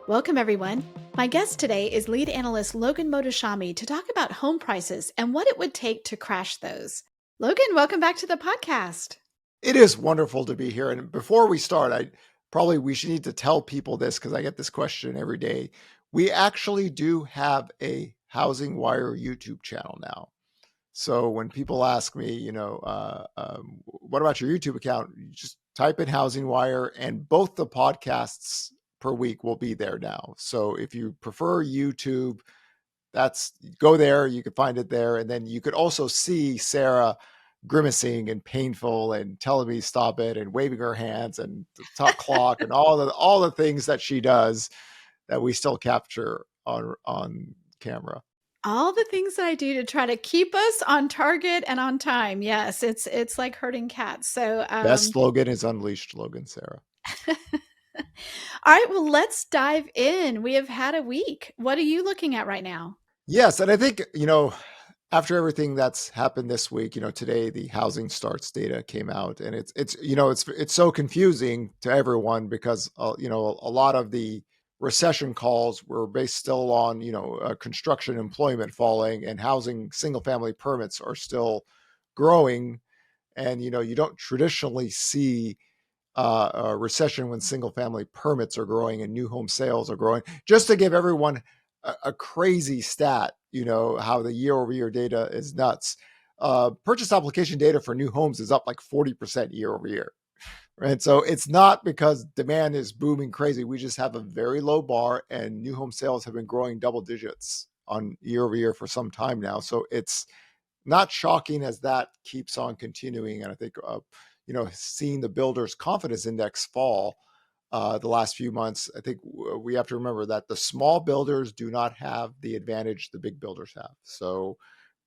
Welcome, everyone. My guest today is Lead Analyst Logan Mohtashami to talk about home prices and what it would take to crash those. Logan, welcome back to the podcast. It is wonderful to be here. And before we start, we should need to tell people this because I get this question every day. We actually do have a HousingWire YouTube channel now. So when people ask me, what about your YouTube account? You just type in HousingWire, and both the podcasts per week will be there now. So if you prefer YouTube, go there. You can find it there, and then you could also see Sarah grimacing and painful and telling me stop it and waving her hands and the top clock and all the things that she does that we still capture on camera. All the things that I do to try to keep us on target and on time. Yes, it's like herding cats. So Best slogan is unleashed, Logan, Sarah. All right, well, let's dive in. We have had a week. What are you looking at right now? Yes, and I think, after everything that's happened this week, today the housing starts data came out, and it's so confusing to everyone because a lot of the recession calls were based still on construction employment falling, and housing single family permits are still growing, and you don't traditionally see a recession when single family permits are growing and new home sales are growing. Just to give everyone a crazy stat, how the year over year data is nuts. Purchase application data for new homes is up like 40% year over year. Right. So it's not because demand is booming crazy. We just have a very low bar, and new home sales have been growing double digits on year over year for some time now. So it's not shocking as that keeps on continuing. And I think, seeing the builders confidence index fall the last few months, I think we have to remember that the small builders do not have the advantage the big builders have. So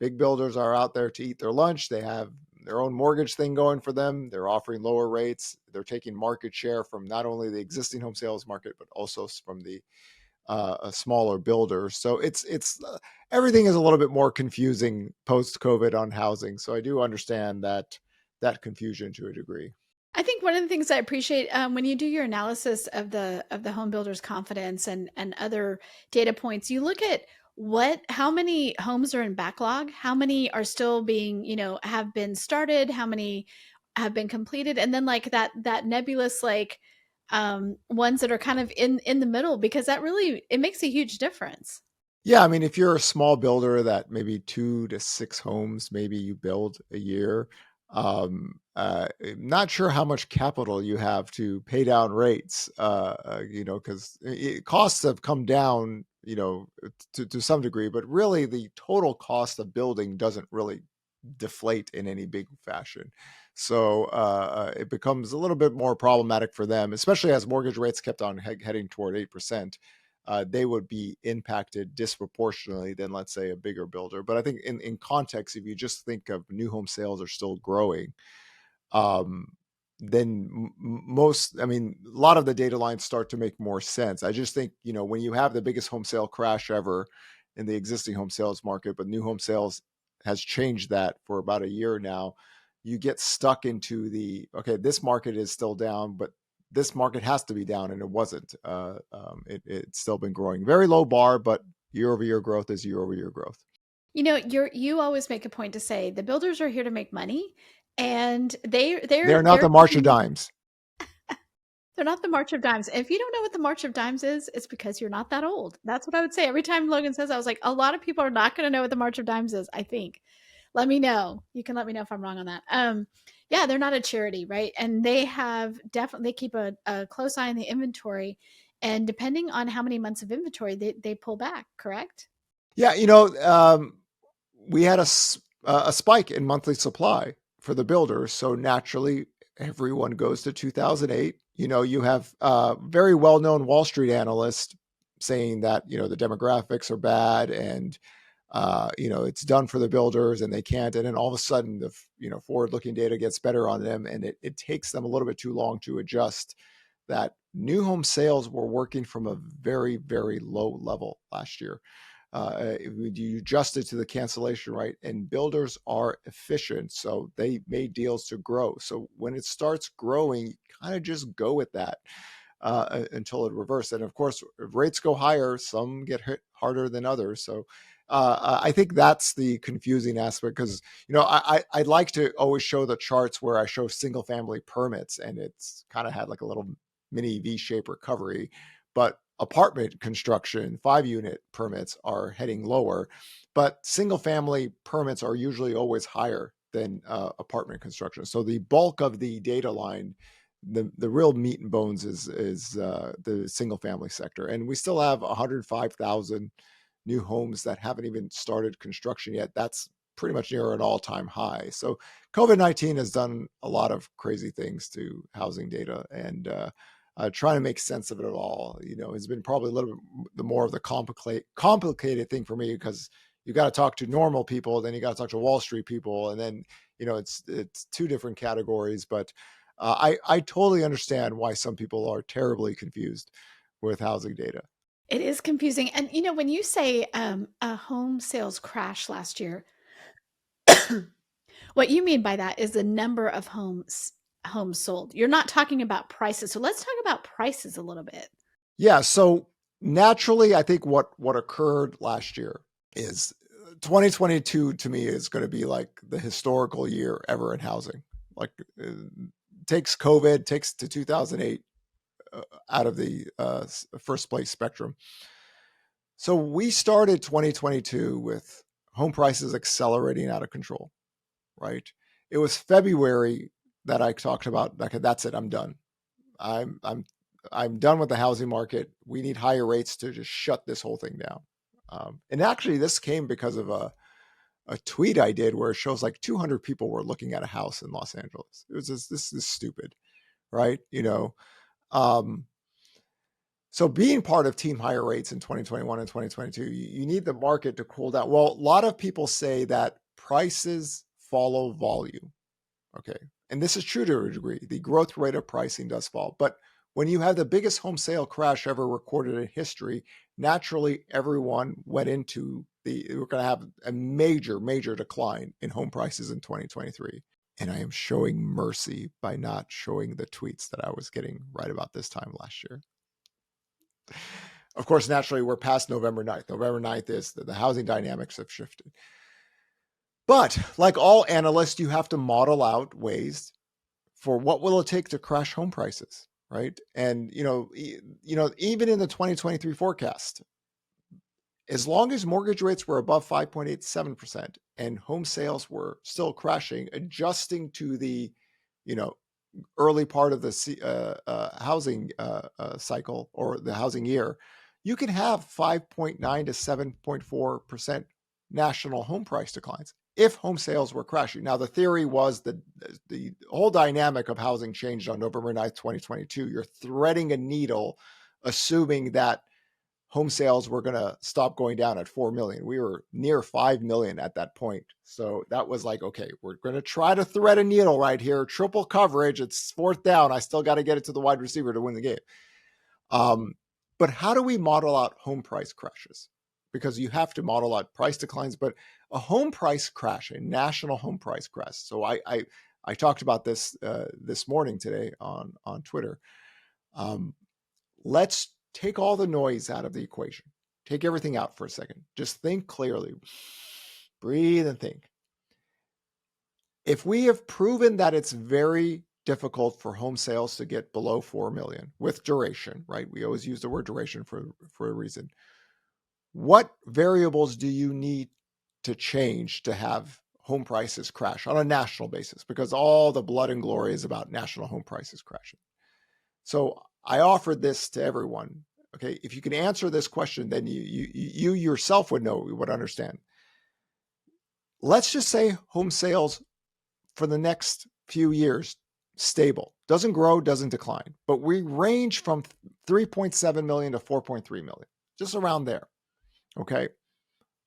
big builders are out there to eat their lunch. They have their own mortgage thing going for them. They're offering lower rates. They're taking market share from not only the existing home sales market, but also from the smaller builders. So it's everything is a little bit more confusing post COVID on housing. So I do understand that confusion to a degree. I think one of the things I appreciate when you do your analysis of the home builder's confidence and other data points, you look at how many homes are in backlog, how many are still being, have been started, how many have been completed, and then like that nebulous ones that are kind of in the middle, because that really, it makes a huge difference. Yeah, I mean, if you're a small builder that maybe 2 to 6 homes maybe you build a year, not sure how much capital you have to pay down rates, because costs have come down, to some degree, but really the total cost of building doesn't really deflate in any big fashion. So it becomes a little bit more problematic for them, especially as mortgage rates kept on heading toward 8%. They would be impacted disproportionately than, let's say, a bigger builder. But I think in context, if you just think of new home sales are still growing, then a lot of the data lines start to make more sense. I just think, when you have the biggest home sale crash ever in the existing home sales market, but new home sales has changed that for about a year now, you get stuck into this market is still down, but this market has to be down, and it wasn't. It's still been growing. Very low bar, but year over year growth is year over year growth. You always make a point to say the builders are here to make money, and they're not the March of Dimes. They're not the March of Dimes. If you don't know what the March of Dimes is, it's because you're not that old. That's what I would say. Every time Logan says, I was like, a lot of people are not going to know what the March of Dimes is, I think. Let me know. You can let me know if I'm wrong on that. Yeah, they're not a charity, right? And they keep a close eye on the inventory. And depending on how many months of inventory, they pull back, correct? Yeah, we had a spike in monthly supply for the builders. So naturally, everyone goes to 2008. You have very well-known Wall Street analysts saying that, the demographics are bad and, it's done for the builders and they can't. And then all of a sudden the, forward-looking data gets better on them, and it takes them a little bit too long to adjust that new home sales were working from a very, very low level last year. You adjust it to the cancellation rate, and builders are efficient. So they made deals to grow. So when it starts growing, you kind of just go with that. until it reversed. And of course, if rates go higher, some get hit harder than others. So I think that's the confusing aspect, because I'd like to always show the charts where I show single family permits, and it's kind of had like a little mini V-shaped recovery, but apartment construction 5-unit permits are heading lower, but single family permits are usually always higher than apartment construction. So the bulk of the data line, the real meat and bones, is the single family sector, and we still have 105,000 new homes that haven't even started construction yet. That's pretty much near an all-time high. So COVID-19 has done a lot of crazy things to housing data, and trying to make sense of it all, has been probably a little bit the more of the complicated thing for me, because you got to talk to normal people, then you got to talk to Wall Street people, and then it's two different categories. But I totally understand why some people are terribly confused with housing data. It is confusing. And when you say a home sales crash last year, what you mean by that is the number of homes sold. You're not talking about prices. So let's talk about prices a little bit. Yeah. So naturally, I think what occurred last year is 2022 to me is going to be like the historical year ever in housing. Like takes COVID, takes to 2008 out of the first place spectrum. So we started 2022 with home prices accelerating out of control, right? It was February that I talked about, okay, that's it, I'm done. I'm done with the housing market. We need higher rates to just shut this whole thing down. And actually, this came because of a tweet I did where it shows like 200 people were looking at a house in Los Angeles. It was just, this is stupid, right? So being part of team higher rates in 2021 and 2022, you need the market to cool down. Well, a lot of people say that prices follow volume. Okay. And this is true to a degree. The growth rate of pricing does fall. But when you have the biggest home sale crash ever recorded in history, naturally everyone went into we're going to have a major, major decline in home prices in 2023. And I am showing mercy by not showing the tweets that I was getting right about this time last year. Of course, naturally, we're past November 9th. November 9th is the housing dynamics have shifted. But like all analysts, you have to model out ways for what will it take to crash home prices, right? And even in the 2023 forecast, as long as mortgage rates were above 5.87% and home sales were still crashing, adjusting to the early part of the housing cycle or the housing year, you can have 5.9 to 7.4% national home price declines if home sales were crashing. Now, the theory was that the whole dynamic of housing changed on November 9th, 2022. You're threading a needle, assuming that home sales were going to stop going down at 4 million. We were near 5 million at that point. So that was like, okay, we're going to try to thread a needle right here. Triple coverage. It's fourth down. I still got to get it to the wide receiver to win the game. But how do we model out home price crashes? Because you have to model out price declines, but a home price crash, a national home price crash. So I talked about this this morning today on Twitter. Let's take all the noise out of the equation. Take everything out for a second. Just think clearly. Breathe and think. If we have proven that it's very difficult for home sales to get below 4 million with duration, right? We always use the word duration for a reason. What variables do you need to change to have home prices crash on a national basis? Because all the blood and glory is about national home prices crashing. So I offered this to everyone. Okay, if you can answer this question, then you yourself would know, would understand. Let's just say home sales for the next few years stable, doesn't grow, doesn't decline, but we range from 3.7 million to 4.3 million, just around there. Okay,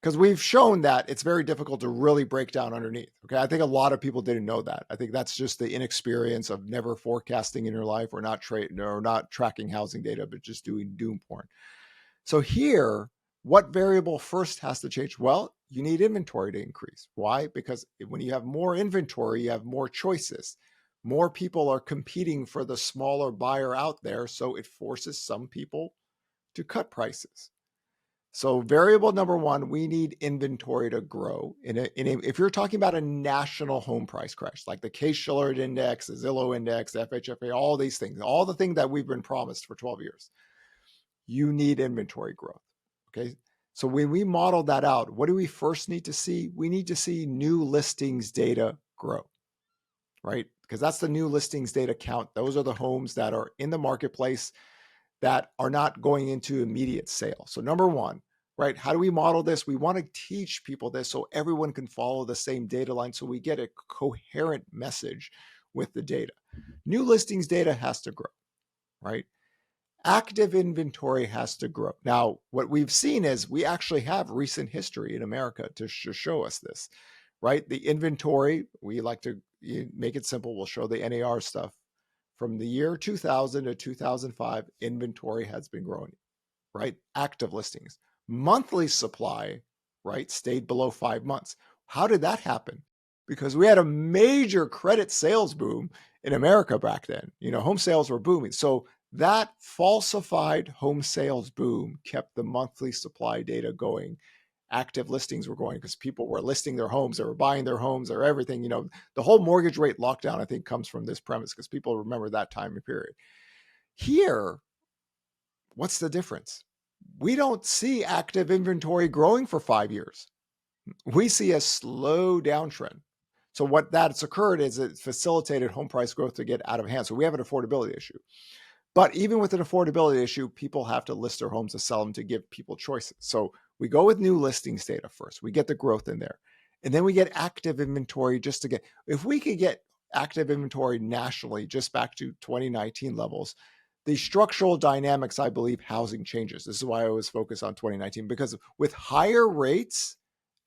because we've shown that it's very difficult to really break down underneath. Okay, I think a lot of people didn't know that. I think that's just the inexperience of never forecasting in your life, or not tracking housing data, but just doing doom porn. So here, what variable first has to change? Well, you need inventory to increase. Why? Because when you have more inventory, you have more choices. More people are competing for the smaller buyer out there, so it forces some people to cut prices. So variable number one, we need inventory to grow. If you're talking about a national home price crash, like the Case-Shillard Index, the Zillow Index, the FHFA, all these things, all the things that we've been promised for 12 years, you need inventory growth. Okay. So when we model that out, what do we first need to see? We need to see new listings data grow, right? Because that's the new listings data count. Those are the homes that are in the marketplace that are not going into immediate sale. So number one, right? How do we model this? We want to teach people this so everyone can follow the same data line so we get a coherent message with the data. New listings data has to grow, right? Active inventory has to grow. Now, what we've seen is we actually have recent history in America to show us this, right? The inventory, we like to make it simple. We'll show the NAR stuff. From the year 2000 to 2005, inventory has been growing, right? Active listings. Monthly supply, right, stayed below 5 months. How did that happen? Because we had a major credit sales boom in America back then. Home sales were booming. So that falsified home sales boom kept the monthly supply data going. Active listings were going because people were listing their homes, they were buying their homes, or everything. The whole mortgage rate lockdown, I think, comes from this premise because people remember that time period. Here, what's the difference? We don't see active inventory growing for 5 years. We see a slow downtrend. So what that's occurred is it facilitated home price growth to get out of hand. So we have an affordability issue. But even with an affordability issue, people have to list their homes to sell them to give people choices. So we go with new listings data first. We get the growth in there. And then we get active inventory just to get, if we could get active inventory nationally just back to 2019 levels, the structural dynamics, I believe, housing changes. This is why I always focus on 2019, because with higher rates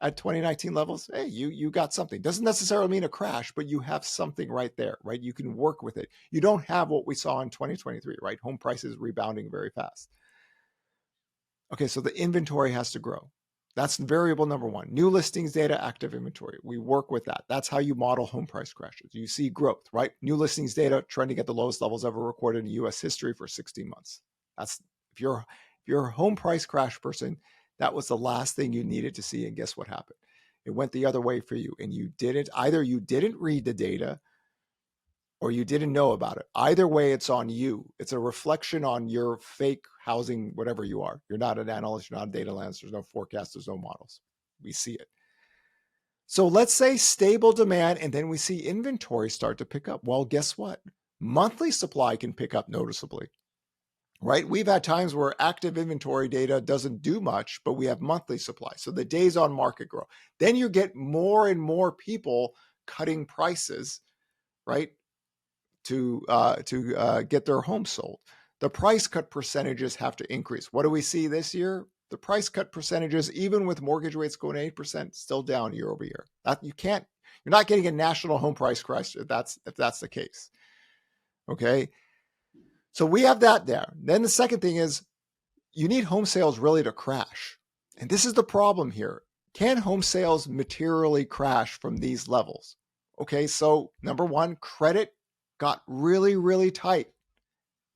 at 2019 levels, hey, you got something. Doesn't necessarily mean a crash, but you have something right there, right? You can work with it. You don't have what we saw in 2023, right? Home prices rebounding very fast. Okay, so the inventory has to grow. That's variable number one. New listings data, active inventory. We work with that. That's how you model home price crashes. You see growth, right? New listings data trending at the lowest levels ever recorded in US history for 16 months. That's if you're a home price crash person, that was the last thing you needed to see. And guess what happened? It went the other way for you. And you didn't read the data or you didn't know about it. Either way, it's on you. It's a reflection on your fake housing, whatever you are. You're not an analyst, you're not a data analyst, there's no forecast, there's no models. We see it. So let's say stable demand, and then we see inventory start to pick up. Well, guess what? Monthly supply can pick up noticeably, right? We've had times where active inventory data doesn't do much, but we have monthly supply. So the days on market grow. Then you get more and more people cutting prices, right? To get their home sold. The price cut percentages have to increase. What do we see this year? The price cut percentages, even with mortgage rates going to 8%, still down year over year. You're not getting a national home price crash if that's the case. Okay. So we have that there. Then the second thing is you need home sales really to crash. And this is the problem here. Can home sales materially crash from these levels? Okay, so number one, credit got really, really tight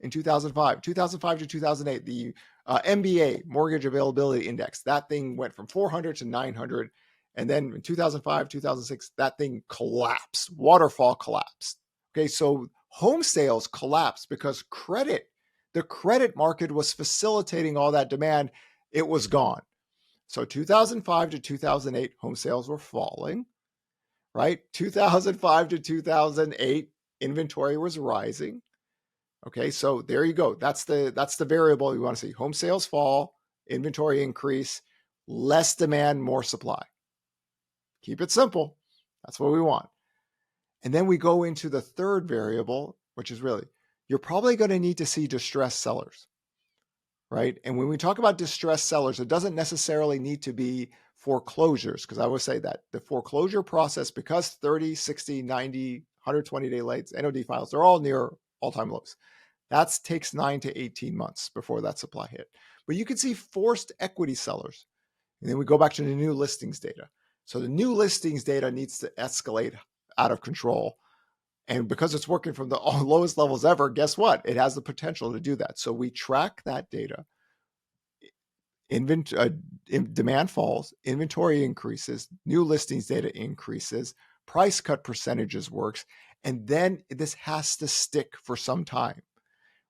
in 2005. 2005 to 2008, the MBA, Mortgage Availability Index, that thing went from 400 to 900. And then in 2005, 2006, that thing collapsed, waterfall collapsed. Okay, so home sales collapsed because the credit market was facilitating all that demand. It was gone. So 2005 to 2008, home sales were falling, right? 2005 to 2008, inventory was rising. Okay, so there you go. That's the variable you want to see. Home sales fall, inventory increase, less demand, more supply. Keep it simple. That's what we want. And then we go into the third variable, which is really, you're probably going to need to see distressed sellers, right? And when we talk about distressed sellers, it doesn't necessarily need to be foreclosures, because I would say that the foreclosure process, because 30, 60, 90, 120-day late NOD files, they're all near all-time lows. That takes 9 to 18 months before that supply hit. But you can see forced equity sellers. And then we go back to the new listings data. So the new listings data needs to escalate out of control. And because it's working from the lowest levels ever, guess what? It has the potential to do that. So we track that data. Demand falls, inventory increases, new listings data increases, price cut percentages works, and then this has to stick for some time,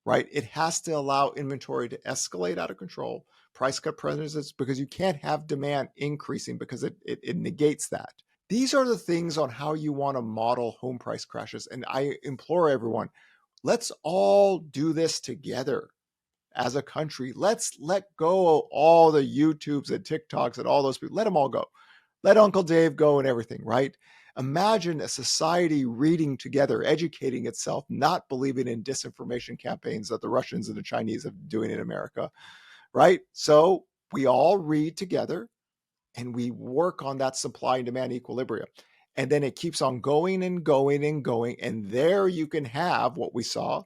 right? It has to allow inventory to escalate out of control, price cut percentages, because you can't have demand increasing because it negates that. These are the things on how you want to model home price crashes. And I implore everyone, let's all do this together as a country. Let's let go of all the YouTubes and TikToks and all those people. Let them all go. Let Uncle Dave go and everything, right? Imagine a society reading together, educating itself, not believing in disinformation campaigns that the Russians and the Chinese are doing in America, right? So we all read together and we work on that supply and demand equilibrium. And then it keeps on going and going and going. And there you can have what we saw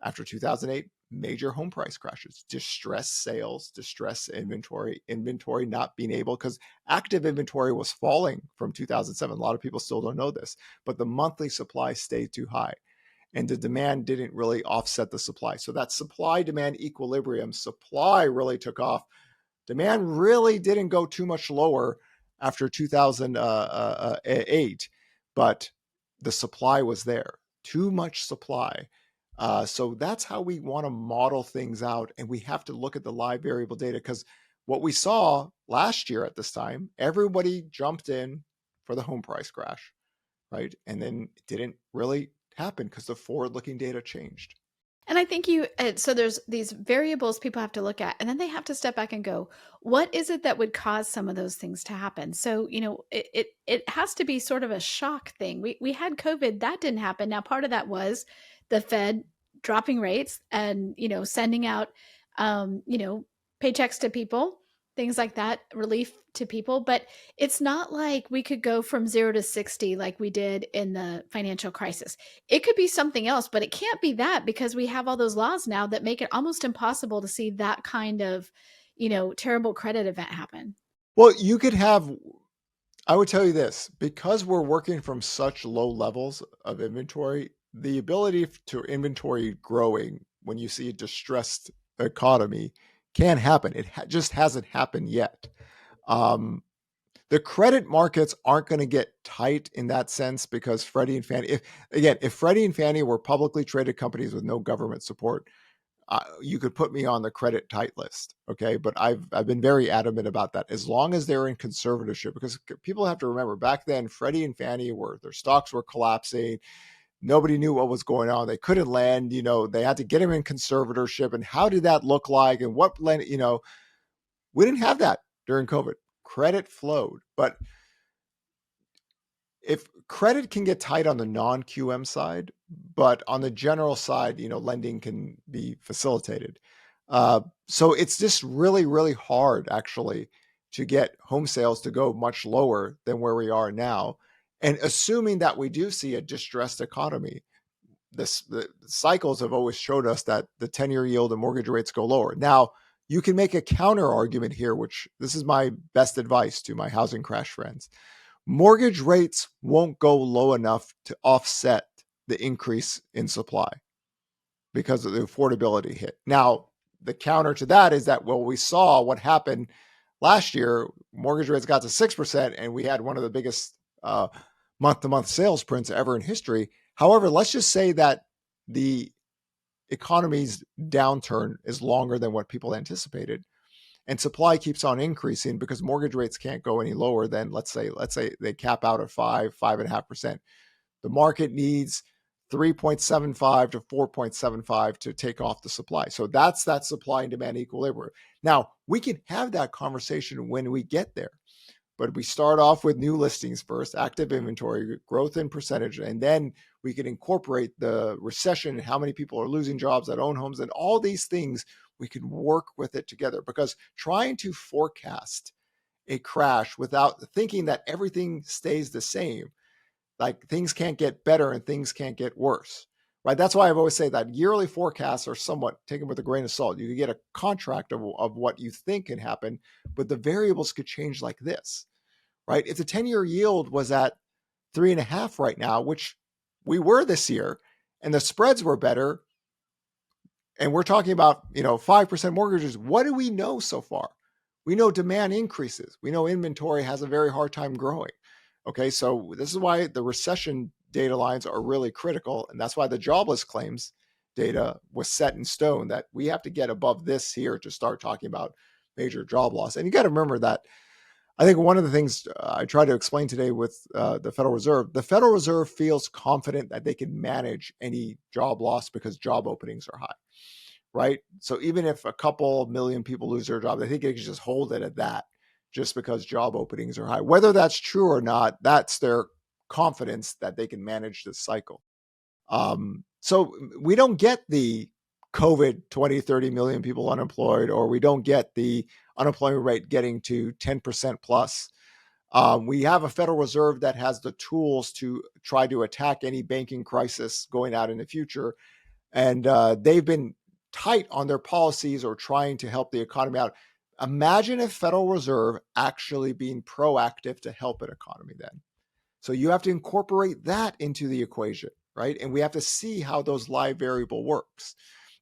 after 2008, major home price crashes, distressed sales, distressed inventory not being able, because active inventory was falling from 2007. A lot of people still don't know this, but the monthly supply stayed too high and the demand didn't really offset the supply. So that supply demand equilibrium, supply really took off. Demand really didn't go too much lower after 2008, but the supply was there. Too much supply. So that's how we want to model things out. And we have to look at the live variable data, because what we saw last year at this time, everybody jumped in for the home price crash, right? And then it didn't really happen because the forward-looking data changed. And I think so there's these variables people have to look at, and then they have to step back and go, what is it that would cause some of those things to happen? So, it has to be sort of a shock thing. We had COVID, that didn't happen. Now, part of that was the Fed dropping rates and, sending out, paychecks to people, things like that, relief to people. But it's not like we could go from 0 to 60 like we did in the financial crisis. It could be something else, but it can't be that, because we have all those laws now that make it almost impossible to see that kind of, terrible credit event happen. Well, you could have, I would tell you this, because we're working from such low levels of inventory, the ability to inventory growing when you see a distressed economy can happen. It just hasn't happened yet. Um, the credit markets aren't going to get tight in that sense, because Freddie and Fannie, if Freddie and Fannie were publicly traded companies with no government support, you could put me on the credit tight list, okay? But I've been very adamant about that, as long as they're in conservatorship, because people have to remember, back then Freddie and Fannie their stocks were collapsing. Nobody knew what was going on. They couldn't lend. They had to get them in conservatorship. And how did that look like? And what lend? We didn't have that during COVID. Credit flowed, but if credit can get tight on the non-QM side, but on the general side, lending can be facilitated. So it's just really, really hard actually to get home sales to go much lower than where we are now. And assuming that we do see a distressed economy, the cycles have always showed us that the 10-year yield and mortgage rates go lower. Now, you can make a counter argument here, which this is my best advice to my housing crash friends. Mortgage rates won't go low enough to offset the increase in supply because of the affordability hit. Now, the counter to that is that, well, we saw what happened last year. Mortgage rates got to 6%, and we had one of the biggest month-to-month sales prints ever in history. However, let's just say that the economy's downturn is longer than what people anticipated, and supply keeps on increasing because mortgage rates can't go any lower than, let's say they cap out at 5.5%. The market needs 3.75 to 4.75 to take off the supply. So that's that supply and demand equilibrium. Now, we can have that conversation when we get there, but we start off with new listings first, active inventory, growth in percentage, and then we can incorporate the recession and how many people are losing jobs that own homes, and all these things. We can work with it together, because trying to forecast a crash without thinking that everything stays the same, like things can't get better and things can't get worse, right? That's why I've always said that yearly forecasts are somewhat taken with a grain of salt. You can get a contract of what you think can happen, but the variables could change like this, right? If the 10-year yield was at 3.5 right now, which we were this year, and the spreads were better, and we're talking about 5% mortgages, what do we know so far? We know demand increases. We know inventory has a very hard time growing. Okay, so this is why the recession data lines are really critical, and that's why the jobless claims data was set in stone that we have to get above this here to start talking about major job loss. And you got to remember that I think one of the things I try to explain today with the Federal Reserve feels confident that they can manage any job loss because job openings are high, right? So even if a couple million people lose their job, they think they can just hold it at that just because job openings are high. Whether that's true or not, that's their confidence that they can manage this cycle. So we don't get the COVID 20, 30 million people unemployed, or we don't get the unemployment rate getting to 10% plus. We have a Federal Reserve that has the tools to try to attack any banking crisis going out in the future. And they've been tight on their policies or trying to help the economy out. Imagine if Federal Reserve actually being proactive to help an economy then. So you have to incorporate that into the equation, right? And we have to see how those live variable works.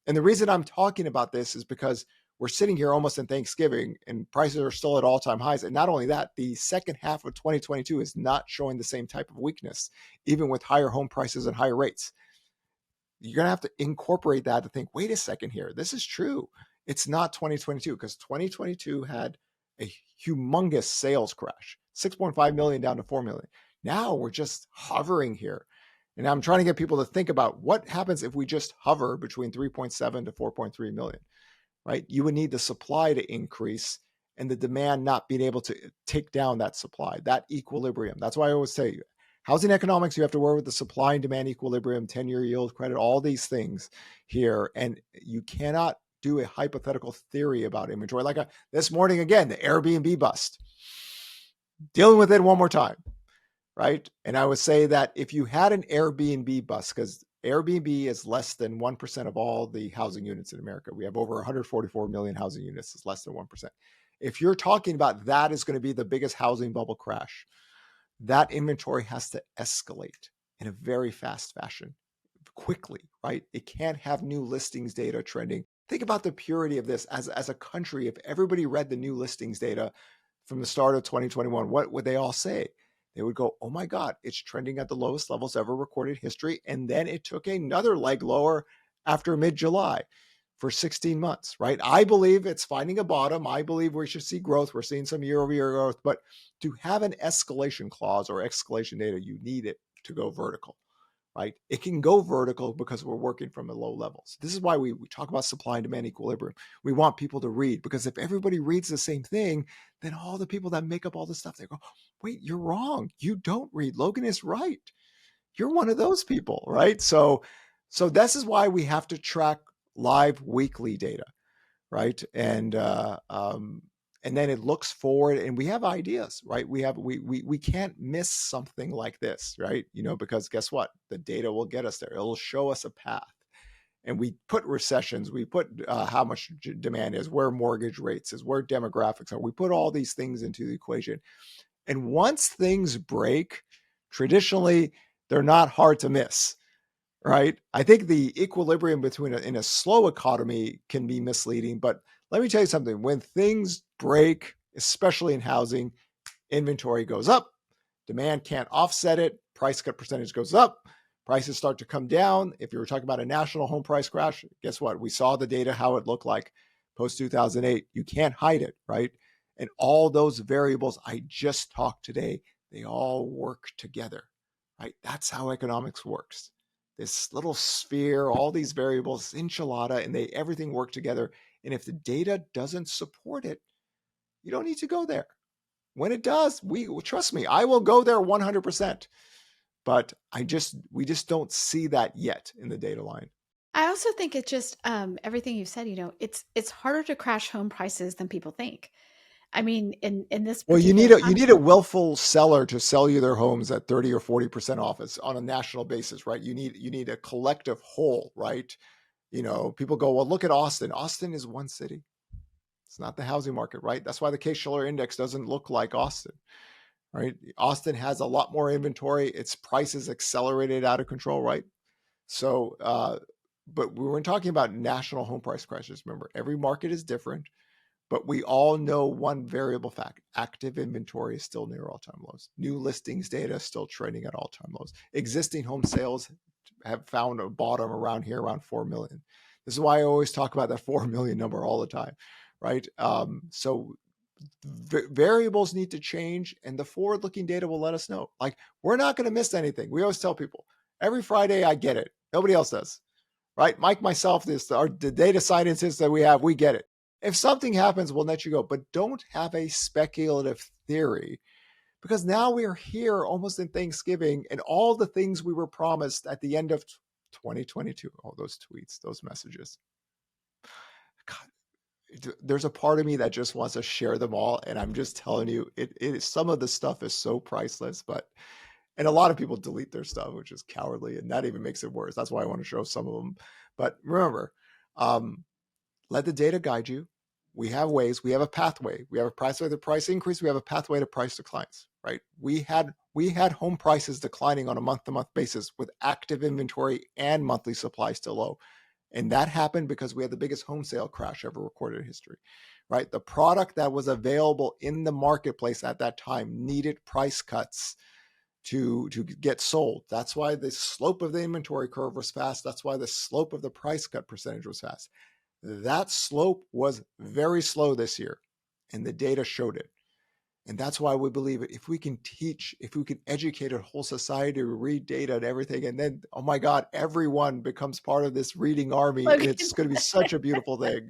And the reason I'm talking about this is because we're sitting here almost in Thanksgiving and prices are still at all-time highs. And not only that, the second half of 2022 is not showing the same type of weakness, even with higher home prices and higher rates. You're going to have to incorporate that to think, wait a second here, this is true. It's not 2022 because 2022 had a humongous sales crash, 6.5 million down to 4 million. Now we're just hovering here. And I'm trying to get people to think about what happens if we just hover between 3.7 to 4.3 million, right? You would need the supply to increase and the demand not being able to take down that supply, that equilibrium. That's why I always say housing economics, you have to work with the supply and demand equilibrium, 10-year yield credit, all these things here. And you cannot do a hypothetical theory about inventory. Like this morning, again, the Airbnb bust. Dealing with it one more time, right? And I would say that if you had an Airbnb bust, because Airbnb is less than 1% of all the housing units in America. We have over 144 million housing units. It's less than 1%. If you're talking about that is going to be the biggest housing bubble crash, that inventory has to escalate in a very fast fashion, quickly, right? It can't have new listings data trending. Think about the purity of this as a country. If everybody read the new listings data from the start of 2021, what would they all say? They would go, oh my God, it's trending at the lowest levels ever recorded history. And then it took another leg lower after mid-July for 16 months, right? I believe it's finding a bottom. I believe we should see growth. We're seeing some year-over-year growth, but to have an escalation clause or escalation data, you need it to go vertical, right? It can go vertical because we're working from the low levels. This is why we talk about supply and demand equilibrium. We want people to read, because if everybody reads the same thing, then all the people that make up all this stuff, they go, wait, you're wrong. You don't read. Logan is right. You're one of those people, right? So this is why we have to track live weekly data, right? And then it looks forward, and we have ideas, right? We can't miss something like this, right? Because guess what? The data will get us there. It'll show us a path. And we put recessions, we put how much demand is, where mortgage rates is, where demographics are. We put all these things into the equation. And once things break, traditionally, they're not hard to miss, right? I think the equilibrium between in a slow economy can be misleading, but let me tell you something. When things break, especially in housing, inventory goes up, demand can't offset it, price cut percentage goes up, prices start to come down. If you were talking about a national home price crash, guess what? We saw the data, how it looked like post 2008. You can't hide it, right? And all those variables I just talked today, they all work together, right? That's how economics works. This little sphere, all these variables, enchilada, and everything work together. And if the data doesn't support it, you don't need to go there. When it does, trust me, I will go there 100%. But we just don't see that yet in the data line. I also think it's just everything you've said. It's harder to crash home prices than people think. I mean, in this Well, you particular need a willful seller to sell you their homes at 30 or 40% off. It's on a national basis, right? You need a collective whole, right? People go, well, look at Austin. Austin is one city. It's not the housing market, right? That's why the Case-Shiller index doesn't look like Austin, right? Austin has a lot more inventory. Its prices accelerated out of control, right? So, but we weren't talking about national home price crashes. Remember, every market is different, but we all know one variable fact: active inventory is still near all-time lows. New listings data is still trading at all-time lows. Existing home sales have found a bottom around here, around 4 million. This is why I always talk about that 4 million number all the time, right? So variables need to change, and the forward-looking data will let us know. Like, we're not going to miss anything. We always tell people every Friday, I get it. Nobody else does, right? Mike, myself, the data scientists that we get it. If something happens, we'll let you go, but don't have a speculative theory, because now we are here almost in Thanksgiving, and all the things we were promised at the end of 2022, all those tweets, those messages. God, there's a part of me that just wants to share them all, and I'm just telling you, some of the stuff is so priceless, and a lot of people delete their stuff, which is cowardly, and that even makes it worse. That's why I want to show some of them. But remember, let the data guide you. We have ways. We have a pathway. We have a pathway to price increase. We have a pathway to price declines, right? We had home prices declining on a month-to-month basis with active inventory and monthly supply still low. And that happened because we had the biggest home sale crash ever recorded in history, right? The product that was available in the marketplace at that time needed price cuts to get sold. That's why the slope of the inventory curve was fast. That's why the slope of the price cut percentage was fast. That slope was very slow this year, and the data showed it. And that's why we believe it. If we can educate a whole society to read data and everything, and then, oh my God, everyone becomes part of this reading army, and Logan, it's going to be such a beautiful thing.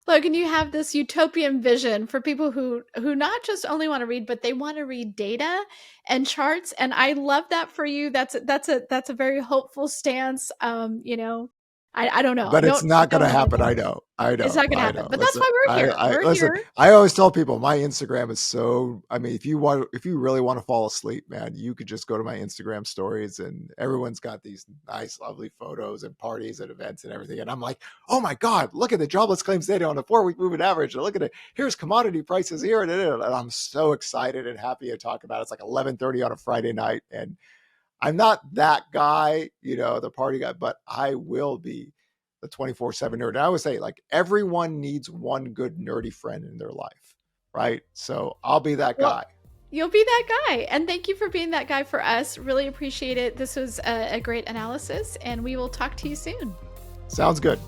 Logan, you have this utopian vision for people who not just only want to read, but they want to read data and charts. And I love that for you. That's a very hopeful stance. I don't know. But it's not going Don't to hold me happen. to I it. know. I It's know. not gonna I happen. know. But that's Listen, why we're here. I We're listen. here. I always tell people my Instagram is so. I mean, if you really want to fall asleep, man, you could just go to my Instagram stories, and everyone's got these nice, lovely photos and parties and events and everything. And I'm like, oh my God, look at the jobless claims data on the 4-week moving average. And look at it. Here's commodity prices here, and I'm so excited and happy to talk about it. It's like 11:30 on a Friday night, and I'm not that guy, the party guy, but I will be the 24/7 nerd. And I always say, like, everyone needs one good nerdy friend in their life, right? So I'll be that Well, guy. you'll be that guy. And thank you for being that guy for us. Really appreciate it. This was a great analysis, and we will talk to you soon. Sounds good.